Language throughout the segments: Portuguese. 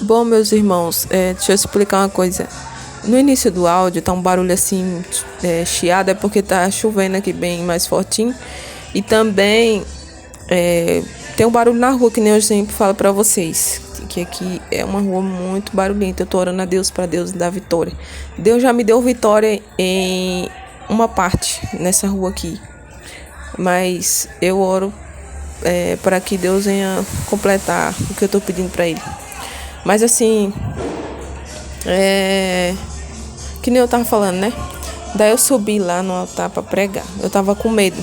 Bom, meus irmãos, deixa eu explicar uma coisa. No início do áudio tá um barulho assim, chiado, é porque tá chovendo aqui bem mais fortinho. E também tem um barulho na rua, que nem eu sempre falo pra vocês. Que aqui é uma rua muito barulhenta. Eu tô orando a Deus pra Deus dar vitória. Deus já me deu vitória em uma parte nessa rua aqui. Mas eu oro para que Deus venha completar o que eu tô pedindo pra Ele. Mas assim, que nem eu tava falando, né? Daí eu subi lá no altar pra pregar. Eu tava com medo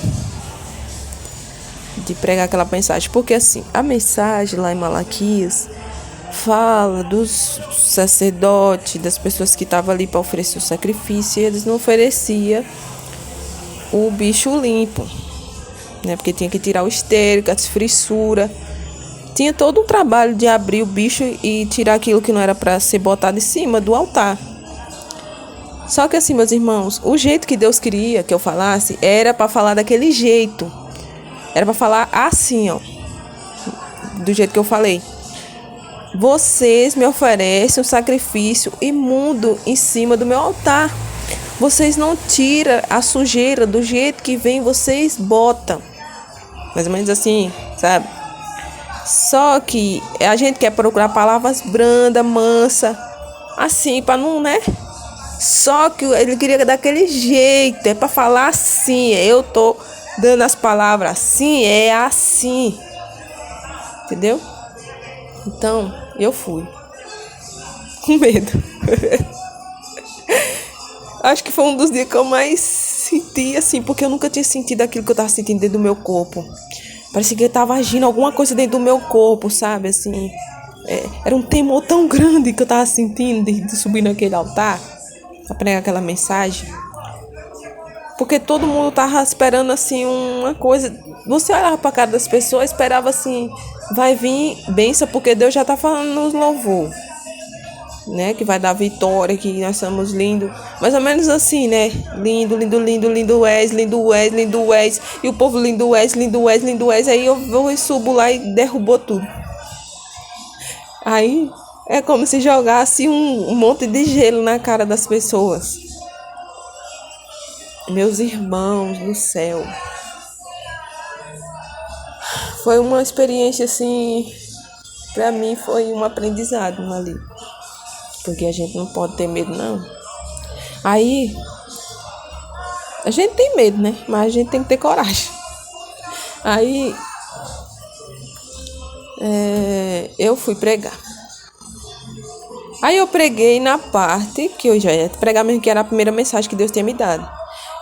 de pregar aquela mensagem. Porque assim, a mensagem lá em Malaquias fala dos sacerdotes, das pessoas que estavam ali para oferecer o sacrifício. E eles não ofereciam o bicho limpo, né? Porque tinha que tirar o estéril, as fissuras. Tinha todo um trabalho de abrir o bicho e tirar aquilo que não era para ser botado em cima do altar. Só que assim, meus irmãos, o jeito que Deus queria que eu falasse era para falar daquele jeito. Era para falar assim, ó. Do jeito que eu falei. Vocês me oferecem um sacrifício imundo em cima do meu altar. Vocês não tiram a sujeira do jeito que vem, vocês botam. Mais ou menos assim, sabe? Só que a gente quer procurar palavras brandas, mansas, assim, para não, né? Só que ele queria daquele jeito, é para falar assim. Eu tô dando as palavras assim, é assim. Entendeu? Então, eu fui. Com medo. Acho que foi um dos dias que eu mais senti, assim, porque eu nunca tinha sentido aquilo que eu tava sentindo dentro do meu corpo. Parecia que eu tava agindo alguma coisa dentro do meu corpo, sabe, assim. Era um temor tão grande que eu tava sentindo de subir naquele altar pra pregar aquela mensagem. Porque todo mundo tava esperando, assim, uma coisa. Você olhava pra cara das pessoas, esperava, assim, vai vir bênção, porque Deus já tá falando nos louvor, né? Que vai dar vitória, que nós somos lindos. Mais ou menos assim, né? Lindo, lindo, lindo, lindo és, lindo és, lindo és. E o povo lindo és, lindo és, lindo és. Aí eu vou e subo lá e derrubou tudo. Aí é como se jogasse um monte de gelo na cara das pessoas. Meus irmãos do céu. Foi uma experiência assim, pra mim foi um aprendizado ali. Porque a gente não pode ter medo, não. Aí, a gente tem medo, né? Mas a gente tem que ter coragem. Aí, eu fui pregar. Aí eu preguei na parte que eu já ia pregar mesmo, que era a primeira mensagem que Deus tinha me dado.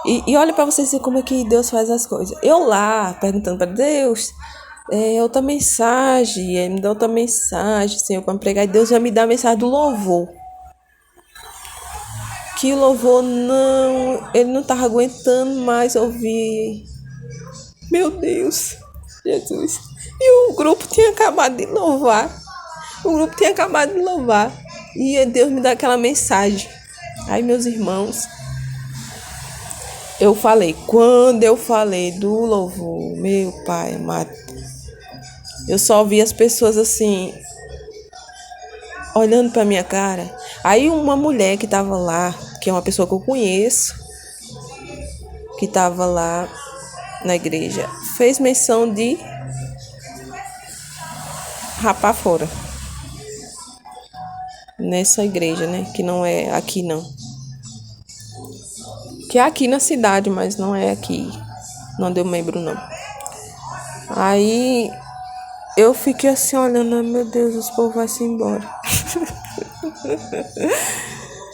E olha pra vocês verem como é que Deus faz as coisas. Eu lá, perguntando para Deus, outra mensagem, ele me dá outra mensagem, Senhor, para pregar. E Deus vai me dar a mensagem do louvor. Que o louvor ele não tava aguentando mais ouvir. Meu Deus, Jesus. E o grupo tinha acabado de louvar. E Deus me dá aquela mensagem. Aí, meus irmãos, quando eu falei do louvor, meu Pai amado, eu só vi as pessoas assim, olhando pra minha cara. Aí uma mulher que tava lá, que é uma pessoa que eu conheço, que tava lá na igreja, fez menção de rapar fora. Nessa igreja, né? Que não é aqui, não. Que é aqui na cidade, mas não é aqui. Não deu membro, não. Aí eu fiquei assim olhando, meu Deus, os povos vão se embora.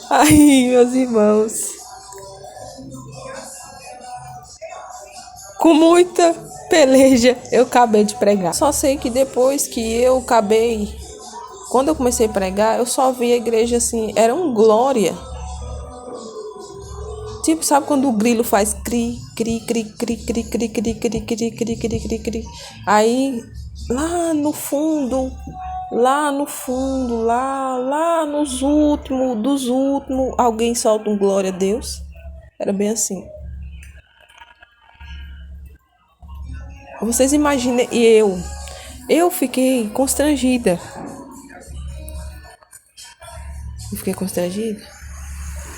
Aí, meus irmãos, com muita peleja, eu acabei de pregar. Só sei que depois que eu acabei, quando eu comecei a pregar, eu só vi a igreja assim, era um glória. Tipo, sabe quando o grilo faz cri, cri, cri, cri, cri, cri, cri, cri, cri, cri, cri, cri, cri. Aí, lá no fundo, lá nos últimos, dos últimos, alguém solta um glória a Deus. Era bem assim. Vocês imaginem, eu fiquei constrangida. Eu fiquei constrangida.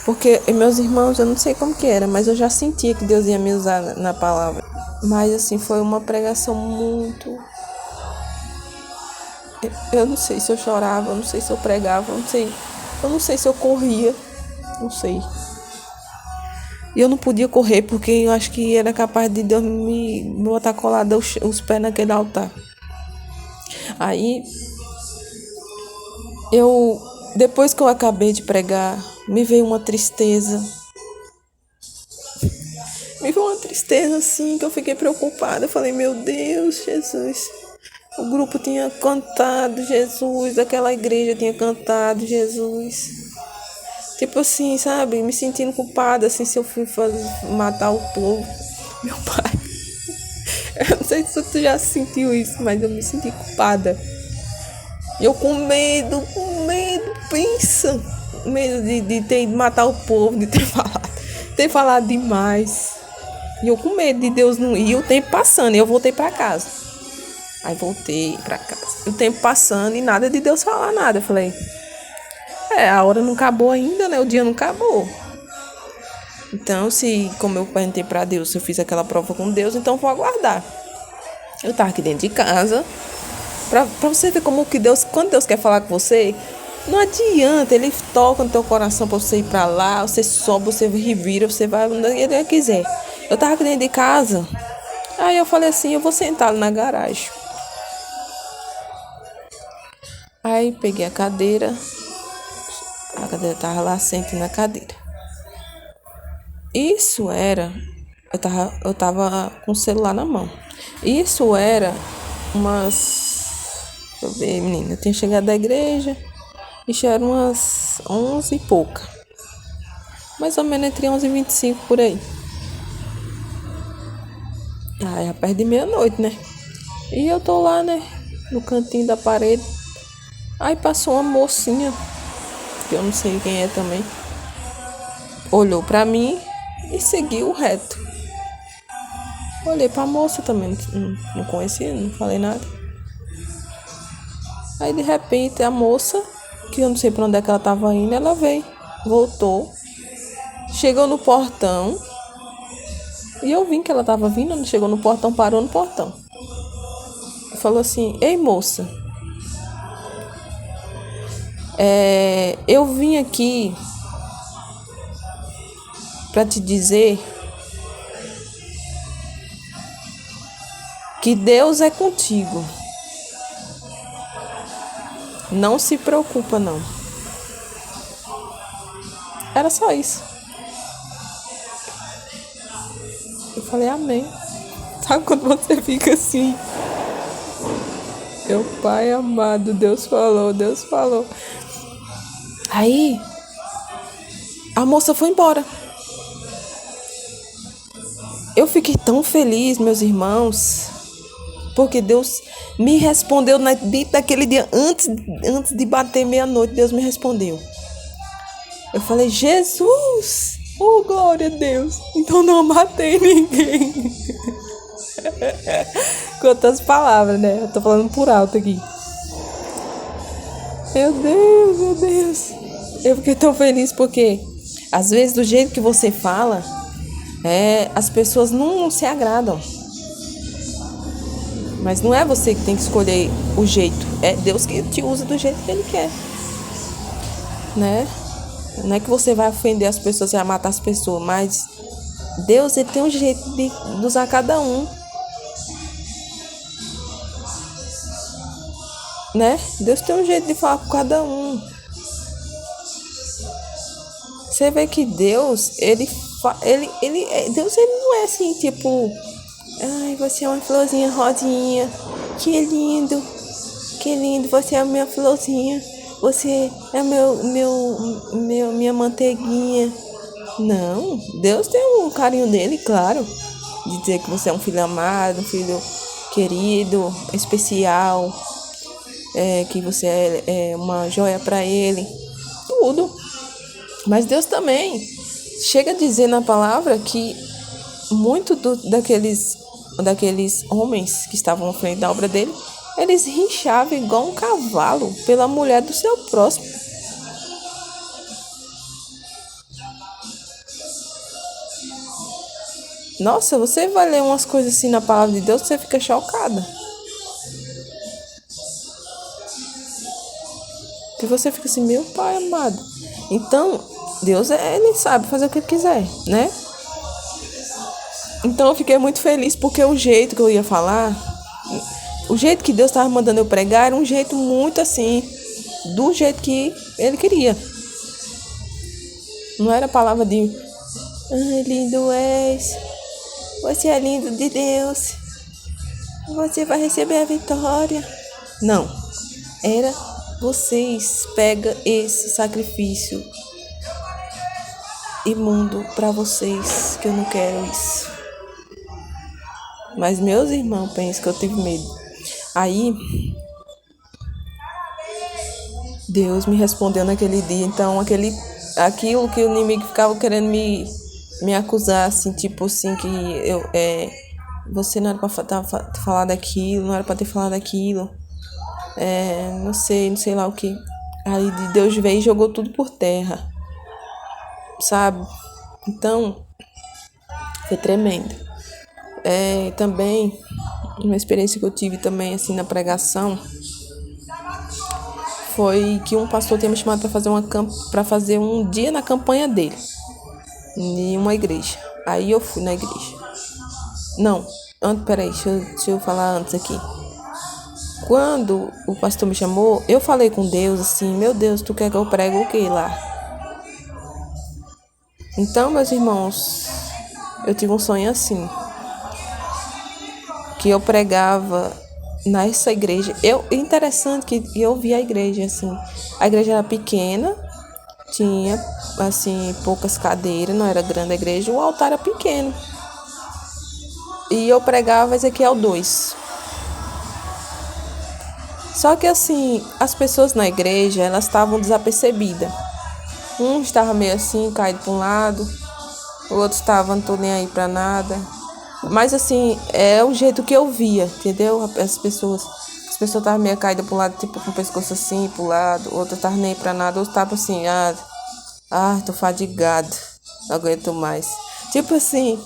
Porque meus irmãos, eu não sei como que era, mas eu já sentia que Deus ia me usar na palavra. Mas assim, foi uma pregação muito... Eu não sei se eu chorava, eu não sei se eu pregava, eu não sei se eu corria, não sei. E eu não podia correr porque eu acho que era capaz de Deus me botar colada os pés naquele altar. Aí, depois que eu acabei de pregar, me veio uma tristeza. Me veio uma tristeza assim, que eu fiquei preocupada. Eu falei, meu Deus, Jesus. O grupo tinha cantado Jesus, aquela igreja tinha cantado Jesus. Tipo assim, sabe? Me sentindo culpada, assim, se eu fui matar o povo. Meu pai. Eu não sei se tu já sentiu isso, mas eu me senti culpada. Eu com medo, pensa. Medo de ter ido matar o povo, de ter falado demais. E eu com medo de Deus não ir, o tempo passando, e eu voltei pra casa. Aí voltei pra casa. O tempo passando e nada de Deus falar nada. Eu falei, a hora não acabou ainda, né? O dia não acabou. Então, como eu perguntei pra Deus, se eu fiz aquela prova com Deus, então vou aguardar. Eu tava aqui dentro de casa. Pra você ver como que Deus, quando Deus quer falar com você, não adianta, Ele toca no teu coração pra você ir pra lá, você sobe, você revira, você vai onde Ele quiser. Eu tava aqui dentro de casa, aí eu falei assim, eu vou sentar ali na garagem. Aí peguei a cadeira tava lá, sentei na cadeira. Eu tava com o celular na mão. Isso era deixa eu ver, menina, eu tinha chegado da igreja, isso era umas 11 e pouca. Mais ou menos entre 11h25 por aí. Já perto de meia-noite, né? E eu tô lá, né, no cantinho da parede. Aí passou uma mocinha, que eu não sei quem é também, olhou pra mim e seguiu reto. Olhei pra moça também, não conhecia, não falei nada. Aí de repente a moça, que eu não sei pra onde é que ela tava indo, ela veio, voltou, chegou no portão, e eu vi que ela tava vindo, chegou no portão, parou no portão. Falou assim, ei moça, eu vim aqui pra te dizer que Deus é contigo. Não se preocupa, não. Era só isso. Eu falei, amém. Sabe quando você fica assim? Meu pai amado, Deus falou. Aí, a moça foi embora. Eu fiquei tão feliz, meus irmãos, porque Deus me respondeu dentro daquele dia, antes de bater meia-noite, Deus me respondeu. Eu falei, Jesus, oh glória a Deus, então não matei ninguém. Com outras palavras, né? Eu tô falando por alto aqui. Meu Deus. Eu fiquei tão feliz porque, às vezes, do jeito que você fala, as pessoas não se agradam. Mas não é você que tem que escolher o jeito. É Deus que te usa do jeito que Ele quer. Né? Não é que você vai ofender as pessoas, você vai matar as pessoas. Mas Deus, Ele tem um jeito de usar cada um. Né? Deus tem um jeito de falar com cada um. Você vê que Deus, Deus, Ele não é assim, tipo... Ai, você é uma florzinha rosinha. Que lindo, você é a minha florzinha. Você é minha manteiguinha. Não, Deus tem um carinho dele, claro. De dizer que você é um filho amado, um filho querido, especial. Que você é uma joia para Ele. Tudo. Mas Deus também chega a dizer na palavra que muito daqueles homens que estavam à frente da obra dele, eles rinchavam igual um cavalo pela mulher do seu próximo. Nossa, você vai ler umas coisas assim na palavra de Deus, você fica chocada. Que você fica assim, meu pai amado. Então, Deus, ele sabe fazer o que ele quiser, né? Então eu fiquei muito feliz porque o jeito que eu ia falar, o jeito que Deus estava mandando eu pregar era um jeito muito assim, do jeito que ele queria. Não era palavra de ai, lindo és, você é lindo de Deus, você vai receber a vitória. Não, era vocês pega esse sacrifício imundo para vocês, que eu não quero isso. Mas meus irmãos pensam que eu tive medo. Aí Deus me respondeu naquele dia. Então aquilo que o inimigo ficava querendo me acusar, assim, tipo assim, que você não era para falar daquilo, não era para ter falado daquilo. Não sei lá o que. Aí Deus veio e jogou tudo por terra, sabe? Então, foi tremendo. Também, uma experiência que eu tive também, assim, na pregação, foi que um pastor tinha me chamado para fazer um dia na campanha dele, em uma igreja. Aí eu fui na igreja. Não, peraí, deixa eu falar antes aqui. Quando o pastor me chamou, eu falei com Deus assim, meu Deus, tu quer que eu pregue o que lá? Então, meus irmãos, eu tive um sonho assim, que eu pregava nessa igreja. Interessante que eu vi a igreja assim. A igreja era pequena, tinha assim poucas cadeiras, não era grande a igreja, o altar era pequeno. E eu pregava Ezequiel 2. Só que assim, as pessoas na igreja, elas estavam desapercebidas. Um estava meio assim, caído para um lado, o outro estava não tô nem aí para nada. Mas assim, é o jeito que eu via, entendeu? As pessoas estavam meio caídas pro lado, tipo com o pescoço assim, pro lado, outro tava nem pra nada, outro tava assim, tô fadigado, não aguento mais. Tipo assim,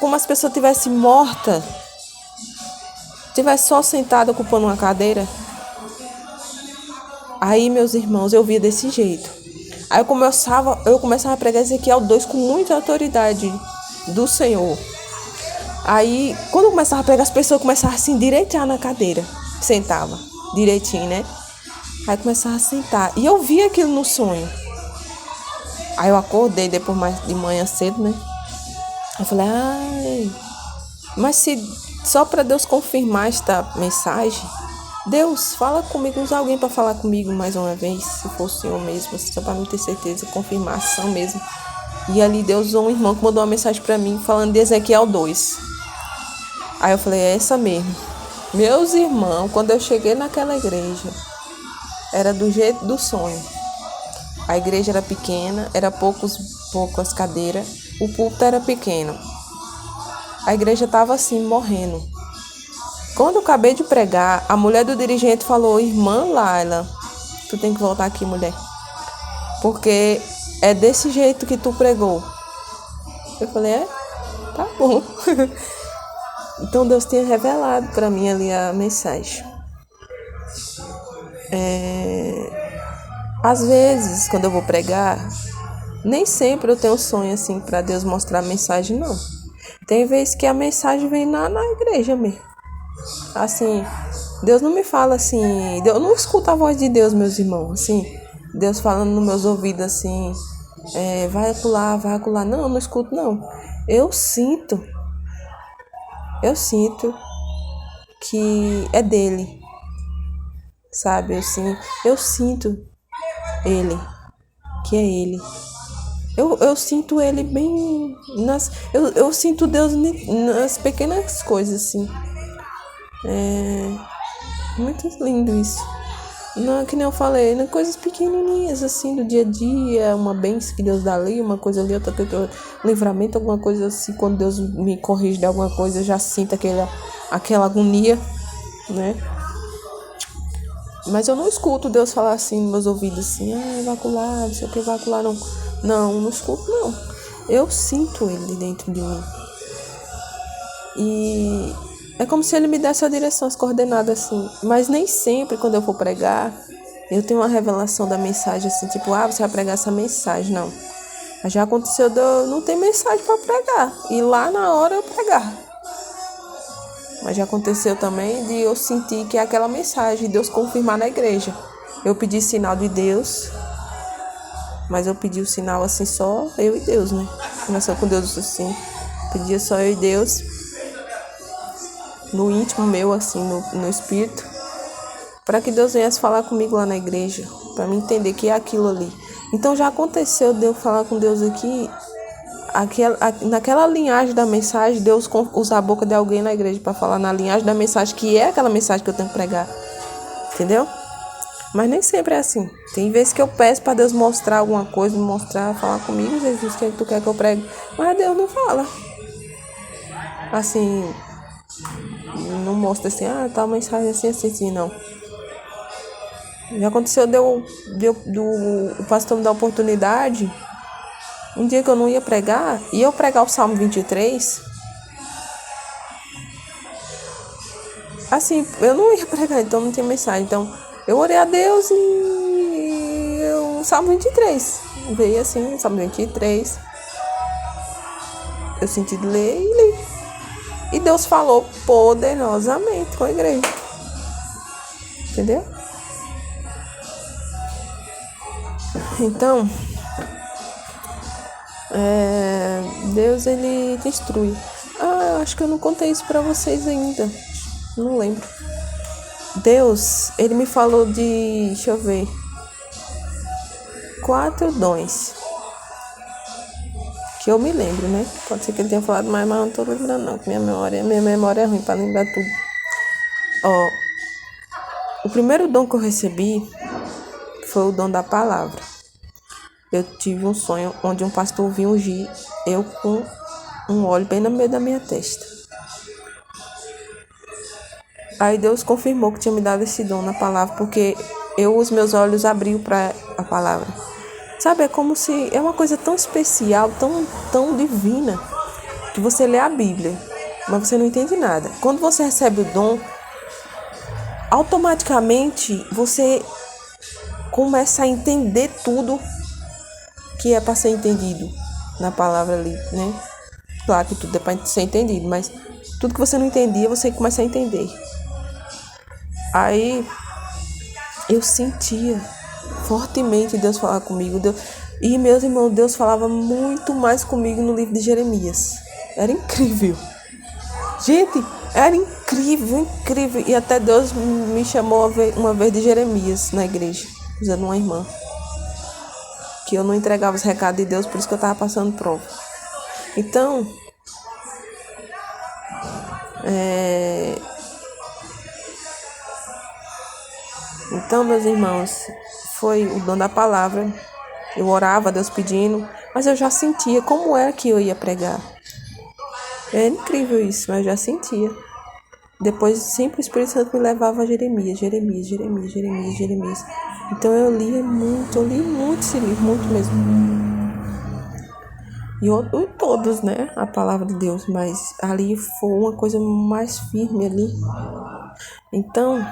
como as pessoas tivessem morta, tivesse só sentada ocupando uma cadeira. Aí, meus irmãos, eu via desse jeito. Aí eu começava a pregar Ezequiel 2 com muita autoridade do Senhor. Aí, quando eu começava a pregar, as pessoas começavam a se endireitar na cadeira. Sentava direitinho, né? Aí começava a sentar. E eu via aquilo no sonho. Aí eu acordei depois mais de manhã cedo, né? Eu falei, mas se só para Deus confirmar esta mensagem, Deus, fala comigo, usa alguém para falar comigo mais uma vez, se for o Senhor mesmo, só para não ter certeza, confirmação mesmo. E ali Deus usou um irmão que mandou uma mensagem para mim falando de Ezequiel 2. Aí eu falei, é essa mesmo. Meus irmãos, quando eu cheguei naquela igreja, era do jeito do sonho. A igreja era pequena, era poucas cadeiras, o púlpito era pequeno. A igreja estava assim, morrendo. Quando eu acabei de pregar, a mulher do dirigente falou, irmã Laila, tu tem que voltar aqui, mulher. Porque é desse jeito que tu pregou. Eu falei, tá bom. Então Deus tinha revelado para mim ali a mensagem. Às vezes, quando eu vou pregar, nem sempre eu tenho sonho assim para Deus mostrar a mensagem, não. Tem vezes que a mensagem vem na igreja mesmo. Assim, Deus não me fala assim, eu não escuto a voz de Deus, meus irmãos, assim, Deus falando nos meus ouvidos assim, vai acular. Não, eu não escuto não. Eu sinto que é dele, sabe? Eu sinto ele, que é ele. Eu sinto ele bem eu sinto Deus nas pequenas coisas, assim. Muito lindo isso. Não, que nem eu falei, né? Coisas pequenininhas, assim, do dia a dia, uma bênção que Deus dá ali, uma coisa ali, outra coisa, livramento, alguma coisa assim. Quando Deus me corrige de alguma coisa, eu já sinto aquela agonia, né? Mas eu não escuto Deus falar assim nos meus ouvidos, assim, vacular, não sei o que, vacular, não. Não escuto, não. Eu sinto ele dentro de mim. E é como se ele me desse a direção, as coordenadas assim. Mas nem sempre, quando eu for pregar, eu tenho uma revelação da mensagem assim, tipo, você vai pregar essa mensagem. Não. Já aconteceu de eu não ter mensagem para pregar. E lá na hora eu pregar. Mas já aconteceu também de eu sentir que é aquela mensagem, Deus confirmar na igreja. Eu pedi sinal de Deus, mas eu pedi o sinal assim só eu e Deus, né? Conversando com Deus assim. Pedia só eu e Deus, no íntimo meu, assim, no espírito, para que Deus viesse falar comigo lá na igreja, para me entender que é aquilo ali. Então já aconteceu de eu falar com Deus aqui, naquela linhagem da mensagem, Deus usar a boca de alguém na igreja para falar na linhagem da mensagem, que é aquela mensagem que eu tenho que pregar. Entendeu? Mas nem sempre é assim. Tem vezes que eu peço para Deus mostrar alguma coisa, me mostrar, falar comigo, Jesus, o que tu quer que eu pregue? Mas Deus não fala. Assim, não mostra assim, tal mensagem assim, não. Já aconteceu o pastor me dar oportunidade. Um dia que eu não ia pregar, e eu pregar o Salmo 23. Assim, eu não ia pregar, então não tinha mensagem. Então, eu orei a Deus e o Salmo 23. Veio assim, o Salmo 23. Eu senti de ler e li. E Deus falou poderosamente com a igreja. Entendeu? Então, Deus, ele te instrui. Eu acho que eu não contei isso pra vocês ainda. Não lembro. Deus, ele me falou de, deixa eu ver, 4 dons. Que eu me lembro, né? Pode ser que ele tenha falado mais, mas eu não tô lembrando não. Minha memória é ruim pra lembrar tudo. O primeiro dom que eu recebi foi o dom da palavra. Eu tive um sonho onde um pastor vinha ungir eu com um óleo bem no meio da minha testa. Aí Deus confirmou que tinha me dado esse dom na palavra, porque os meus olhos abriam para a palavra. Sabe, é como se é uma coisa tão especial, tão divina, que você lê a Bíblia, mas você não entende nada. Quando você recebe o dom, automaticamente você começa a entender tudo que é para ser entendido na palavra ali, né? Claro que tudo é para ser entendido, mas tudo que você não entendia, você começa a entender. Aí eu sentia fortemente Deus falar comigo. E meus irmãos, Deus falava muito mais comigo no livro de Jeremias. Era incrível. Gente, era incrível. E até Deus me chamou uma vez de Jeremias na igreja, usando uma irmã. Que eu não entregava os recados de Deus, por isso que eu estava passando prova. Então, meus irmãos, foi o dom da palavra. Eu orava, Deus pedindo, mas eu já sentia como era que eu ia pregar. É incrível isso, mas eu já sentia. Depois, sempre o Espírito Santo me levava a Jeremias. Então eu li muito esse livro, muito mesmo. E todos, né? A palavra de Deus, mas ali foi uma coisa mais firme ali. Então,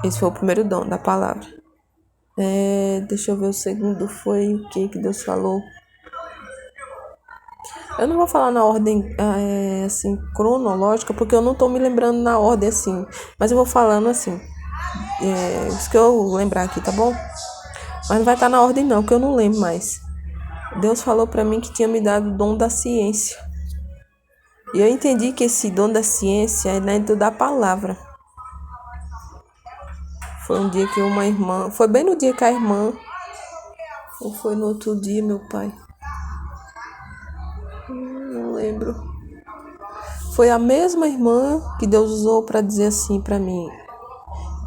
esse foi o primeiro dom da palavra. Deixa eu ver, o segundo foi o que Deus falou. Eu não vou falar na ordem assim, cronológica, porque eu não tô me lembrando na ordem assim. Mas eu vou falando assim. Isso que eu lembrar aqui, tá bom? Mas não vai estar na ordem não, que eu não lembro mais. Deus falou pra mim que tinha me dado o dom da ciência. E eu entendi que esse dom da ciência é dentro da palavra. Foi um dia que uma irmã... Foi bem no dia que a irmã... Ou foi no outro dia, meu pai? Não lembro. Foi a mesma irmã que Deus usou para dizer assim para mim.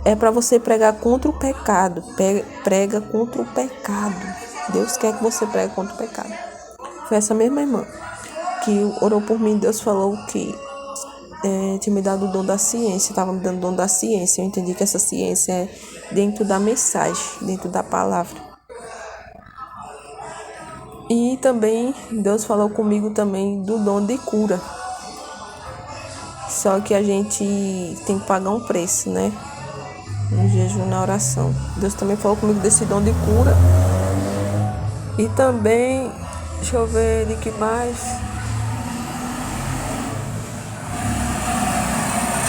É para você pregar contra o pecado. Prega contra o pecado. Deus quer que você pregue contra o pecado. Foi essa mesma irmã que orou por mim. Deus falou que tinha me dado o dom da ciência. Estava me dando o dom da ciência. Eu entendi que essa ciência é dentro da mensagem, dentro da palavra. E também Deus falou comigo também do dom de cura. Só que a gente tem que pagar um preço, né? No jejum, na oração. Deus também falou comigo desse dom de cura. E também, deixa eu ver de que mais.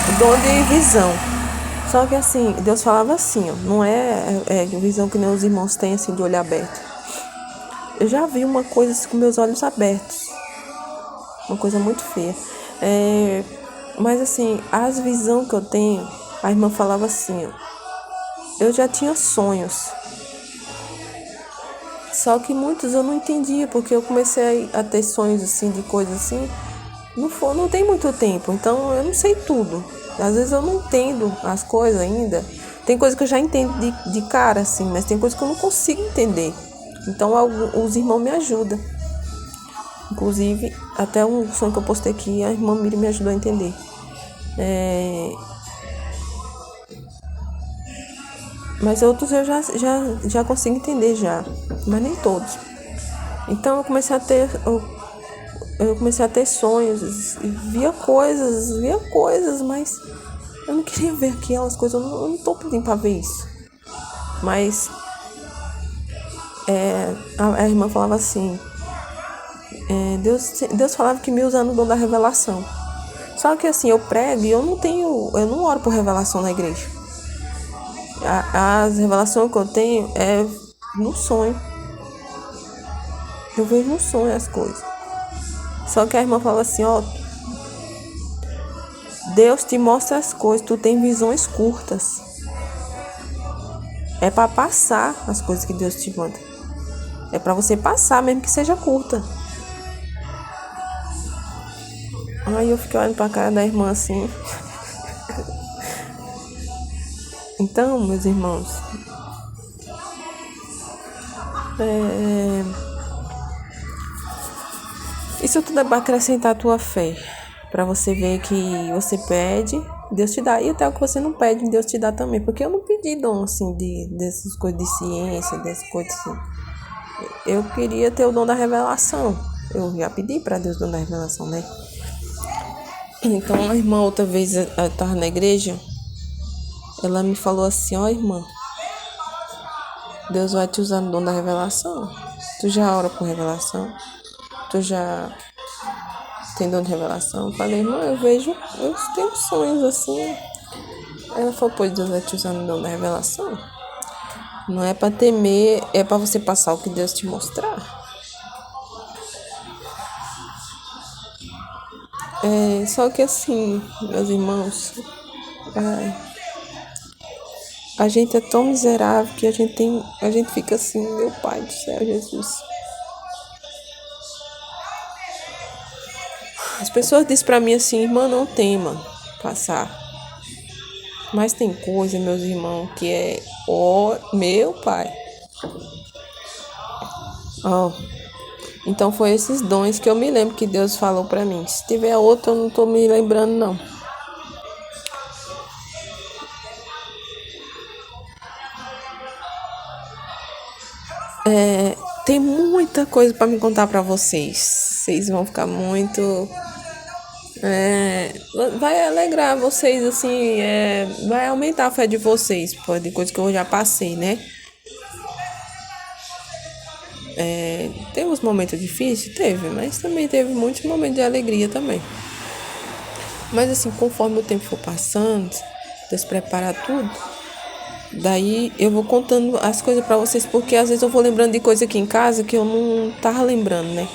O dom de visão. Só que assim, Deus falava assim, ó, não é visão que nem os irmãos têm assim de olho aberto. Eu já vi uma coisa assim, com meus olhos abertos. Uma coisa muito feia. Mas assim, as visões que eu tenho, a irmã falava assim, ó, eu já tinha sonhos. Só que muitos eu não entendia, porque eu comecei a ter sonhos assim, de coisas assim, não tem muito tempo, então eu não sei tudo. Às vezes eu não entendo as coisas ainda. Tem coisas que eu já entendo de cara, assim, mas tem coisas que eu não consigo entender. Então os irmãos me ajudam. Inclusive, até um sonho que eu postei aqui, a irmã Miriam me ajudou a entender. Mas outros eu já consigo entender já, mas nem todos. Então eu comecei a ter sonhos, via coisas, mas eu não queria ver aquelas coisas, eu não tô pedindo pra ver isso. Mas a irmã falava assim, Deus falava que me usando o dom da revelação. Só que assim, eu prego e eu não oro por revelação na igreja. As revelações que eu tenho é no sonho. Eu vejo no sonho as coisas. Só que a irmã fala assim, ó, Deus te mostra as coisas, tu tem visões curtas. É para passar as coisas que Deus te manda. É para você passar, mesmo que seja curta. Aí eu fiquei olhando pra cara da irmã assim. Então, meus irmãos, isso tudo é para acrescentar a tua fé. Para você ver que você pede, Deus te dá. E até o que você não pede, Deus te dá também. Porque eu não pedi dom, assim, dessas coisas de ciência, dessas coisas assim. Eu queria ter o dom da revelação. Eu já pedi para Deus o dom da revelação, né? Então, a irmã, outra vez, eu estava na igreja, ela me falou assim, ó, irmã, Deus vai te usar no dom da revelação. Tu já ora por revelação? Tu já tem dom de revelação? Eu falei, irmã, eu tenho sonhos assim. Ela falou, pois Deus vai te usar no dom da revelação. Não é para temer, é para você passar o que Deus te mostrar. Só que assim, meus irmãos, a gente é tão miserável que a gente fica assim, meu Pai do céu, Jesus. As pessoas dizem pra mim assim, irmã, não tema passar. Mas tem coisa, meus irmãos, que é, ó, meu Pai. Ó, então foi esses dons que eu me lembro que Deus falou pra mim. Se tiver outro, eu não tô me lembrando, não. Tem muita coisa pra me contar pra vocês. Vocês vão ficar muito... vai alegrar vocês, assim, vai aumentar a fé de vocês, pô, de coisa que eu já passei, né? Teve uns momentos difíceis? Teve, mas também teve muitos momentos de alegria também. Mas assim, conforme o tempo for passando, Deus prepara tudo, daí eu vou contando as coisas pra vocês, porque às vezes eu vou lembrando de coisa aqui em casa que eu não tava lembrando, né?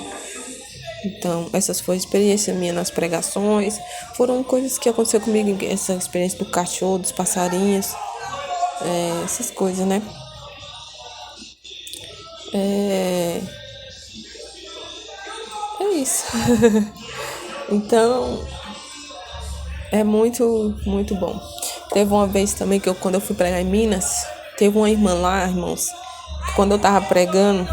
Então, essas foram experiências minhas nas pregações, foram coisas que aconteceram comigo, essa experiência do cachorro, dos passarinhos, essas coisas, né? É isso. Então, é muito, muito bom. Teve uma vez também que quando eu fui pregar em Minas, teve uma irmã lá, irmãos, que quando eu tava pregando,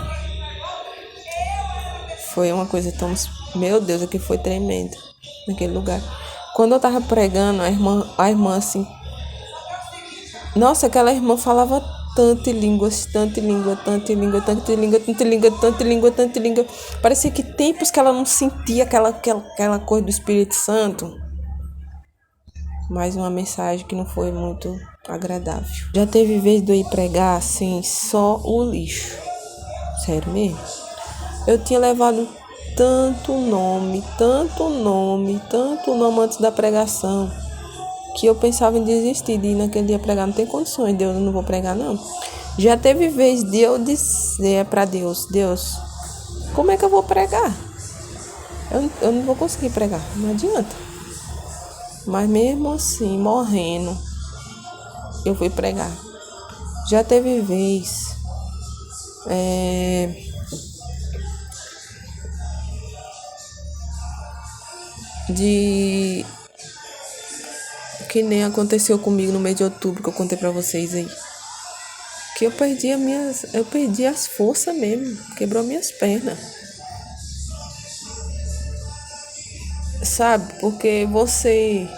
foi uma coisa tão... Meu Deus, aqui foi tremendo, naquele lugar. Quando eu tava pregando, a irmã assim... Nossa, aquela irmã falava tanta língua, tanta língua, tanta língua, tanta língua, tanta língua, tanta língua, tanta língua. Parecia que tempos que ela não sentia aquela coisa do Espírito Santo. Mais uma mensagem que não foi muito agradável. Já teve vez de eu ir pregar assim, só o lixo. Sério mesmo. Eu tinha levado tanto nome antes da pregação, que eu pensava em desistir de ir naquele dia pregar. Não tem condições, Deus, eu não vou pregar não. Já teve vez de eu dizer para Deus, como é que eu vou pregar? Eu não vou conseguir pregar, não adianta. Mas mesmo assim, morrendo, eu fui pregar. Já teve vez de que nem aconteceu comigo no mês de outubro, que eu contei pra vocês aí. Que eu perdi as forças mesmo, quebrou minhas pernas. Sabe, porque você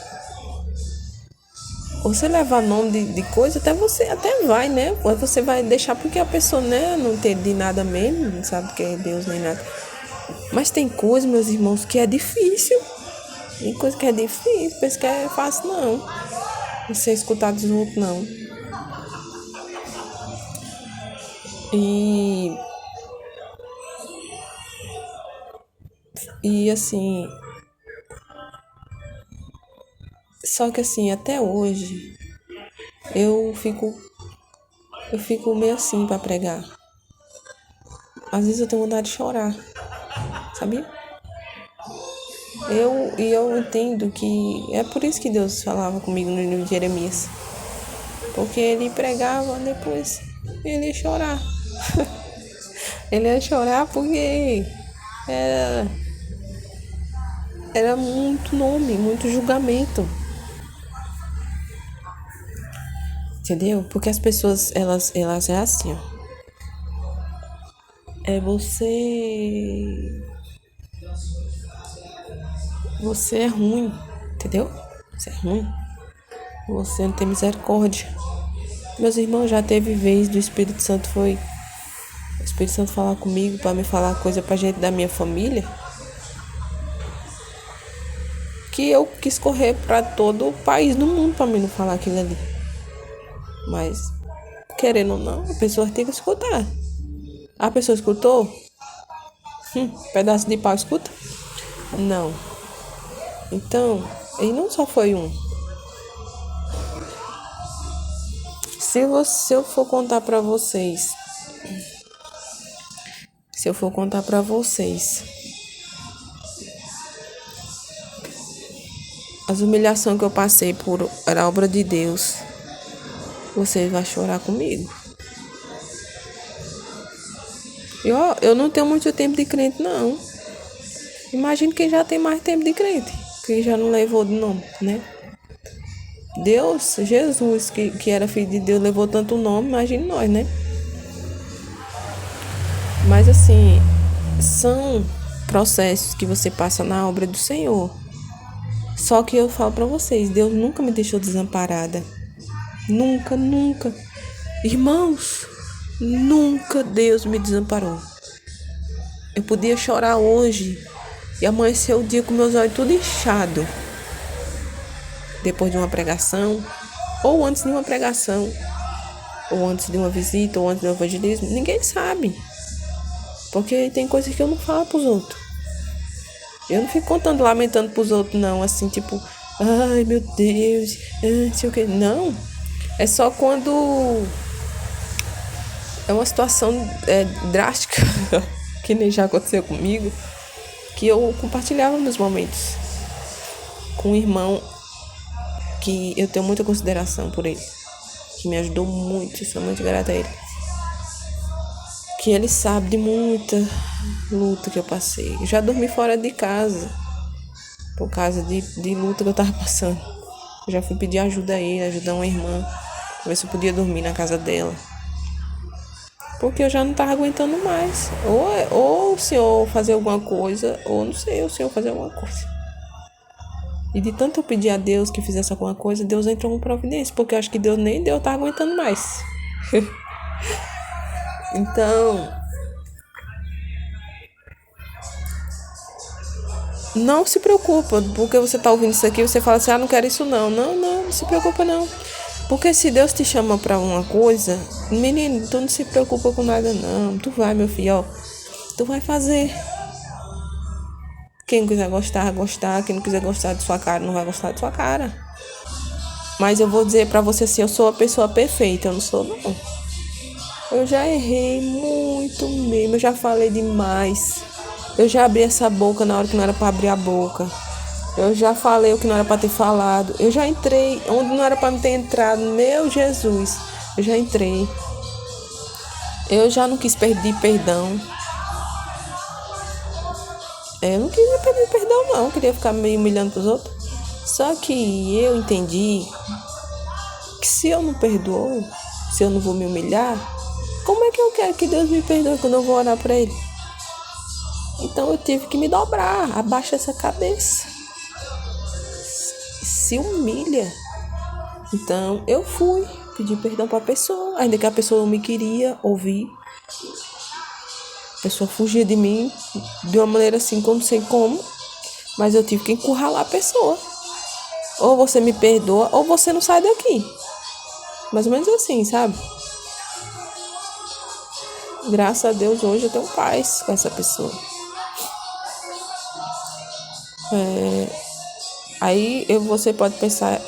levar nome de coisa, até vai, né? Você vai deixar porque a pessoa, né, não entende nada mesmo, não sabe o que é Deus nem nada. Mas tem coisa, meus irmãos, que é difícil. Tem coisa que é difícil, pensa que é fácil, não. Você escutar dos outros, não. E assim, só que assim, até hoje, eu fico meio assim pra pregar. Às vezes eu tenho vontade de chorar, sabia? Eu entendo que é por isso que Deus falava comigo no livro de Jeremias. Porque ele pregava, depois ele ia chorar. Ele ia chorar porque era muito nome, muito julgamento. Entendeu? Porque as pessoas, elas é assim, ó. Você é ruim, entendeu? Você é ruim. Você não tem misericórdia. Meus irmãos, já teve vez do Espírito Santo falar comigo para me falar coisa pra gente da minha família, que eu quis correr para todo o país do mundo para mim não falar aquilo ali. Mas, querendo ou não, a pessoa tem que escutar. A pessoa escutou? Pedaço de pau escuta? Não. Então, e não só foi um. Se eu for contar pra vocês, as humilhações que eu passei por a obra de Deus, vocês vão chorar comigo. Eu não tenho muito tempo de crente, não. Imagina quem já tem mais tempo de crente, quem já não levou de nome, né? Deus, Jesus, que era filho de Deus, levou tanto nome, imagine nós, né? Mas assim, são processos que você passa na obra do Senhor. Só que eu falo pra vocês, Deus nunca me deixou desamparada. Nunca, nunca. Irmãos, nunca Deus me desamparou. Eu podia chorar hoje e amanhecer o dia com meus olhos tudo inchado. Depois de uma pregação, ou antes de uma pregação, ou antes de uma visita, ou antes de um evangelismo, ninguém sabe. Porque tem coisas que eu não falo pros outros. Eu não fico contando, lamentando pros outros, não, assim, tipo, ai meu Deus, não sei o que. Não, é só quando é uma situação drástica, que nem já aconteceu comigo, que eu compartilhava meus momentos com um irmão que eu tenho muita consideração por ele, que me ajudou muito, sou muito grata a ele. Que ele sabe de muita luta que eu passei. Eu já dormi fora de casa por causa de luta que eu tava passando. Eu já fui pedir ajuda a ele, ajudar uma irmã, pra ver se eu podia dormir na casa dela. Porque eu já não tava aguentando mais. Ou o senhor fazer alguma coisa, ou não sei, o senhor fazer alguma coisa. E de tanto eu pedir a Deus que fizesse alguma coisa, Deus entrou com providência. Porque eu acho que nem Deus tava aguentando mais. Então, não se preocupa, porque você tá ouvindo isso aqui, você fala assim, não quero isso não. Não se preocupa não. Porque se Deus te chama pra uma coisa, menino, tu não se preocupa com nada não. Tu vai, meu filho, ó. Tu vai fazer. Quem quiser gostar, vai gostar. Quem não quiser gostar de sua cara, não vai gostar de sua cara. Mas eu vou dizer pra você assim, eu sou a pessoa perfeita, eu não sou não. Eu já errei muito mesmo, eu já falei demais. Eu já abri essa boca na hora que não era pra abrir a boca. Eu já falei o que não era pra ter falado. Eu já entrei onde não era pra me ter entrado. Meu Jesus, eu já entrei. Eu já não quis pedir perdão. Eu não queria pedir perdão, não. Eu queria ficar meio humilhando pros outros. Só que eu entendi que se eu não perdoo, se eu não vou me humilhar, como é que eu quero que Deus me perdoe quando eu vou orar pra Ele? Então eu tive que me dobrar, abaixa essa cabeça. Se humilha. Então eu fui pedir perdão pra pessoa, ainda que a pessoa não me queria ouvir. A pessoa fugia de mim de uma maneira assim, como não sei como, mas eu tive que encurralar a pessoa. Ou você me perdoa, ou você não sai daqui. Mais ou menos assim, sabe? Graças a Deus hoje eu tenho paz com essa pessoa. Aí você pode pensar,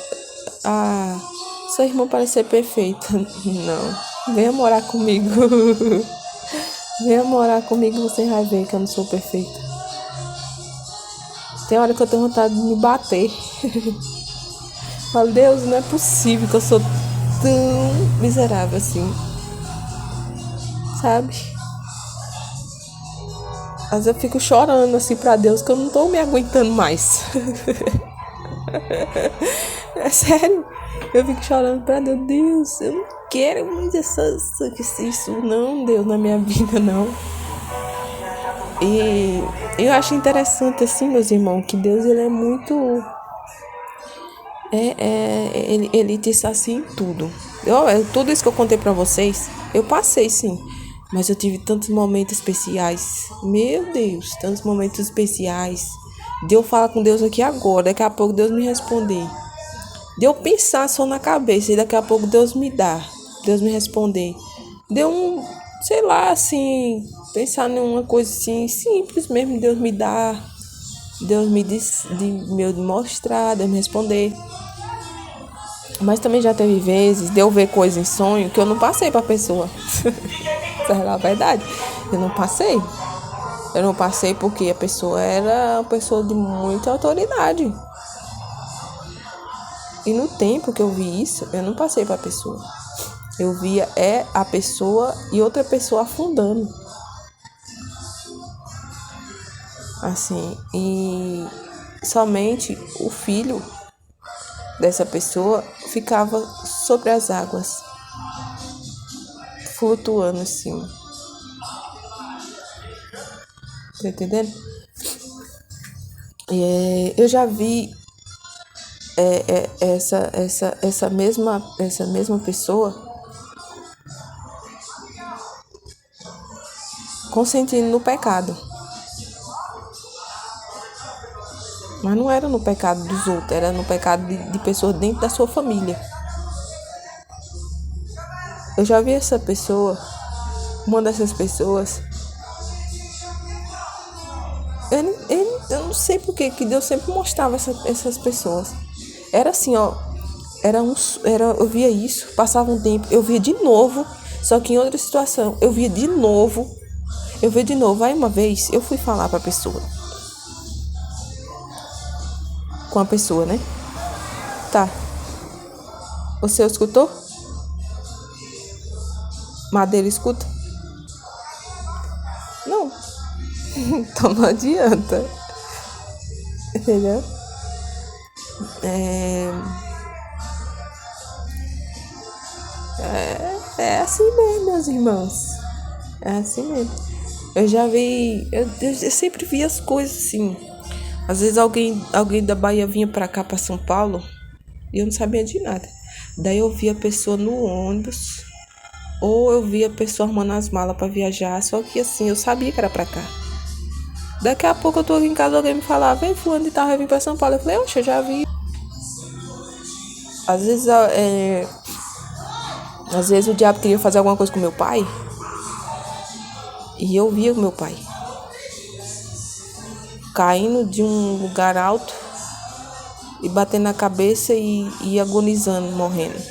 sua irmã parece ser perfeita. Não, venha morar comigo. Venha morar comigo, você vai ver que eu não sou perfeita. Tem hora que eu tenho vontade de me bater. Falo, Deus, não é possível que eu sou tão miserável assim. Sabe? Às vezes eu fico chorando assim pra Deus que eu não tô me aguentando mais. É sério. Eu fico chorando pra Deus. Deus, eu não quero mais isso não, Deus, na minha vida, não. E eu acho interessante assim, meus irmãos, que Deus, ele é muito... ele te sacia em tudo. Tudo isso que eu contei pra vocês, eu passei sim. Mas eu tive tantos momentos especiais. Meu Deus, tantos momentos especiais. De eu falar com Deus aqui agora, daqui a pouco Deus me responder. De eu pensar só na cabeça e daqui a pouco Deus me dá. Deus me responder. De eu, sei lá, assim, pensar numa coisa assim, simples mesmo, Deus me dá. Deus me mostrar, Deus me responder. Mas também já teve vezes de eu ver coisas em sonho que eu não passei pra pessoa. Essa é a verdade. Eu não passei. Eu não passei porque a pessoa era uma pessoa de muita autoridade. E no tempo que eu vi isso, eu não passei pra pessoa. Eu via a pessoa e outra pessoa afundando. Assim, e somente o filho dessa pessoa ficava sobre as águas, flutuando assim. Tá entendendo? Eu já vi essa mesma pessoa consentindo no pecado. Mas não era no pecado dos outros, era no pecado de pessoas dentro da sua família. Eu já vi essa pessoa, uma dessas pessoas. Eu não sei porque que Deus sempre mostrava essas pessoas. Era assim, ó. Eu via isso, passava um tempo, eu via de novo, só que em outra situação. Eu via de novo. Aí uma vez eu fui falar pra pessoa. Com a pessoa, né? Tá. Você escutou? Madeira escuta? Não. Então não adianta. Entendeu? É assim mesmo, meus irmãos. É assim mesmo. Eu já vi. Eu sempre vi as coisas assim. Às vezes alguém da Bahia vinha pra cá, pra São Paulo, e eu não sabia de nada. Daí eu via a pessoa no ônibus. ou eu via a pessoa arrumando as malas pra viajar, só que assim, eu sabia que era pra cá. Daqui a pouco eu tô aqui em casa, alguém me falava, vem fulano de tal, vai vir pra São Paulo. Eu falei, oxe, eu já vi. Às vezes, às vezes o diabo queria fazer alguma coisa com meu pai, e eu via o meu pai caindo de um lugar alto e batendo na cabeça e agonizando, morrendo.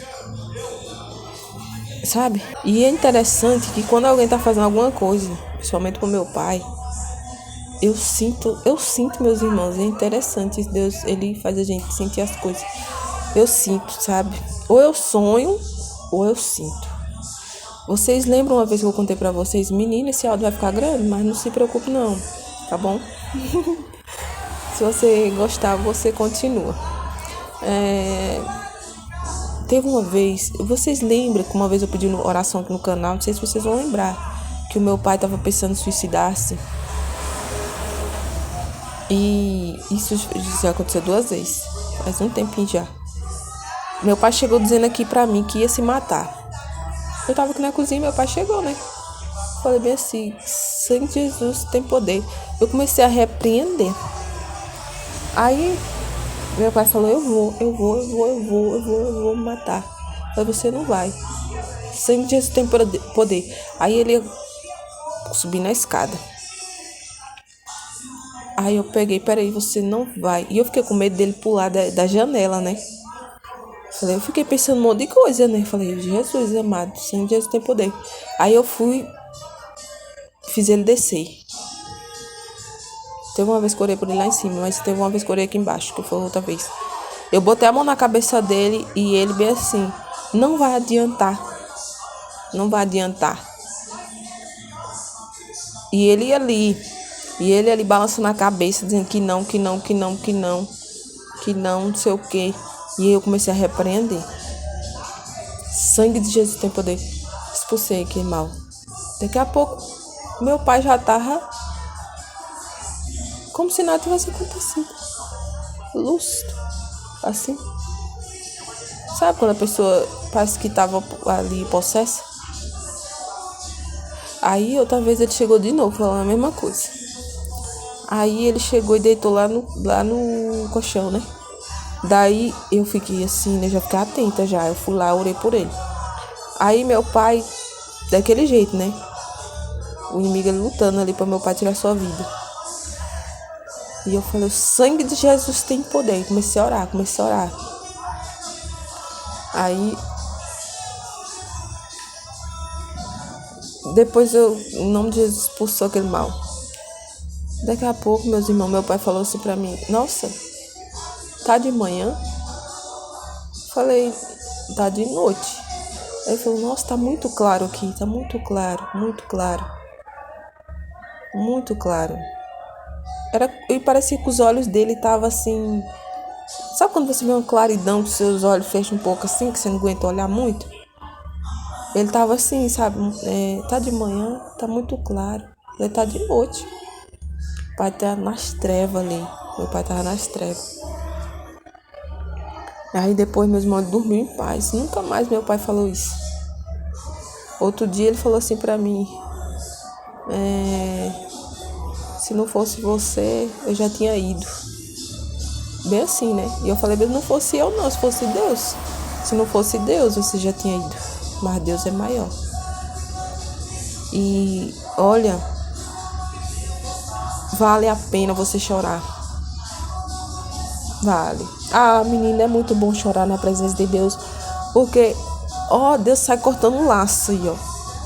Sabe? E é interessante que quando alguém tá fazendo alguma coisa, principalmente com meu pai, eu sinto meus irmãos. É interessante, Deus, ele faz a gente sentir as coisas. Eu sinto, sabe? Ou eu sonho, ou eu sinto. Vocês lembram uma vez que eu contei pra vocês, menina, esse áudio vai ficar grande, mas não se preocupe não, tá bom? Se você gostar, você continua. Teve uma vez, vocês lembram que uma vez eu pedi oração aqui no canal, não sei se vocês vão lembrar, que o meu pai estava pensando em suicidar-se. E isso já aconteceu 2 vezes, faz um tempinho já. Meu pai chegou dizendo aqui pra mim que ia se matar. Eu tava aqui na cozinha, meu pai chegou, né? Falei bem assim, sangue de Jesus tem poder. Eu comecei a repreender. Aí meu pai falou, eu vou me matar. Mas você não vai. Sangue de Jesus tem poder. Aí ele ia subir na escada. Aí eu peguei, peraí, você não vai. E eu fiquei com medo dele pular da janela, né? Eu fiquei pensando um monte de coisa, né? Falei, Jesus amado, sangue de Jesus tem poder. Aí eu fui, fiz ele descer. Teve uma vez que eu orei por ele lá em cima, mas teve uma vez que eu orei aqui embaixo, que foi outra vez. Eu botei a mão na cabeça dele e ele bem assim, não vai adiantar. Não vai adiantar. E ele ali balançando a cabeça, dizendo que não, não sei o quê. E eu comecei a repreender. Sangue de Jesus tem poder. Expulsei aquele mal. Daqui a pouco, meu pai já tava como se nada tivesse acontecido. Lúcido. Assim. Sabe quando a pessoa parece que tava ali possessa? Aí outra vez ele chegou de novo falando a mesma coisa. Aí ele chegou e deitou lá no colchão, né? Daí eu fiquei assim, né? Já fiquei atenta já. Eu fui lá, orei por ele. Aí meu pai, daquele jeito, né? O inimigo ele lutando ali para meu pai tirar sua vida. E eu falei, o sangue de Jesus tem poder. Comecei a orar. Aí, depois em nome de Jesus, expulsou aquele mal. Daqui a pouco, meus irmãos, meu pai falou assim pra mim, nossa, tá de manhã? Falei, tá de noite. Aí ele falou, nossa, tá muito claro aqui, tá muito claro. E parecia que os olhos dele estavam assim. Sabe quando você vê uma claridão que seus olhos fecham um pouco assim, que você não aguenta olhar muito? Ele tava assim, sabe? Tá de manhã, tá muito claro. Ele tá de noite. O pai tá nas trevas ali. Meu pai tava nas trevas. Aí depois meus irmãos dormiram em paz. Nunca mais meu pai falou isso. Outro dia ele falou assim pra mim. Se não fosse você, eu já tinha ido. Bem assim, né? E eu falei, mas não fosse eu não, se fosse Deus. Se não fosse Deus, você já tinha ido. Mas Deus é maior. E olha, vale a pena você chorar. Vale. Ah, menina, é muito bom chorar na presença de Deus. Porque, Deus sai cortando um laço aí,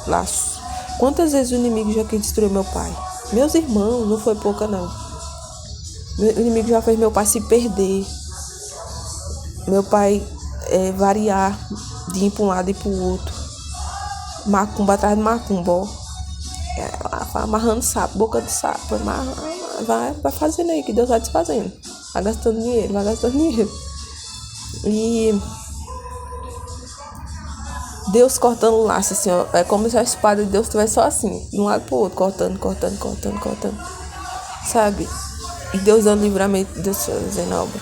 laço. Quantas vezes o inimigo já quis destruir meu pai? Meus irmãos, não foi pouca não. O inimigo já fez meu pai se perder. Meu pai variar de ir para um lado e para o outro. Macumba atrás de macumba, ó. Amarrando sapo, boca de sapo. Vai fazendo aí que Deus vai desfazendo. Vai gastando dinheiro. E Deus cortando o laço, assim, ó. É como se a espada de Deus estivesse só assim, de um lado pro outro, cortando. Sabe? E Deus dando livramento, Deus fazendo a obra.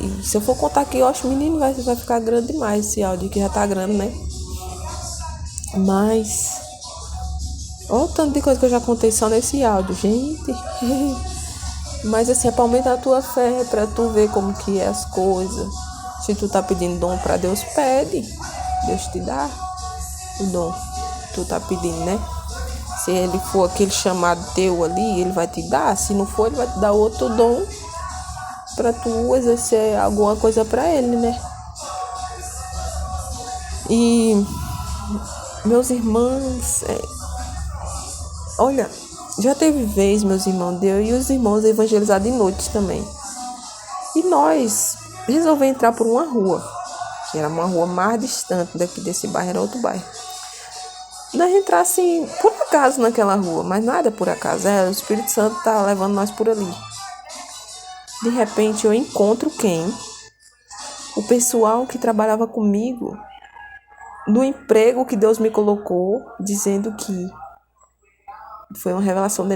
E se eu for contar aqui, eu acho que o menino vai ficar grande demais esse áudio, que já tá grande, né? Mas, olha o tanto de coisa que eu já contei só nesse áudio, gente. Mas assim, é pra aumentar a tua fé, pra tu ver como que é as coisas. Se tu tá pedindo dom pra Deus, pede. Deus te dá o dom. Tu tá pedindo, né? Se ele for aquele chamado teu ali, ele vai te dar. Se não for, ele vai te dar outro dom pra tu exercer alguma coisa pra ele, né? E meus irmãos, olha, já teve vez, meus irmãos, eu e os irmãos evangelizar de noite também. E nós resolvemos entrar por uma rua, que era uma rua mais distante daqui desse bairro, era outro bairro. Nós entrar assim, por acaso naquela rua, mas nada por acaso, o Espírito Santo tá levando nós por ali. De repente eu encontro quem? O pessoal que trabalhava comigo no emprego que Deus me colocou, dizendo que foi uma revelação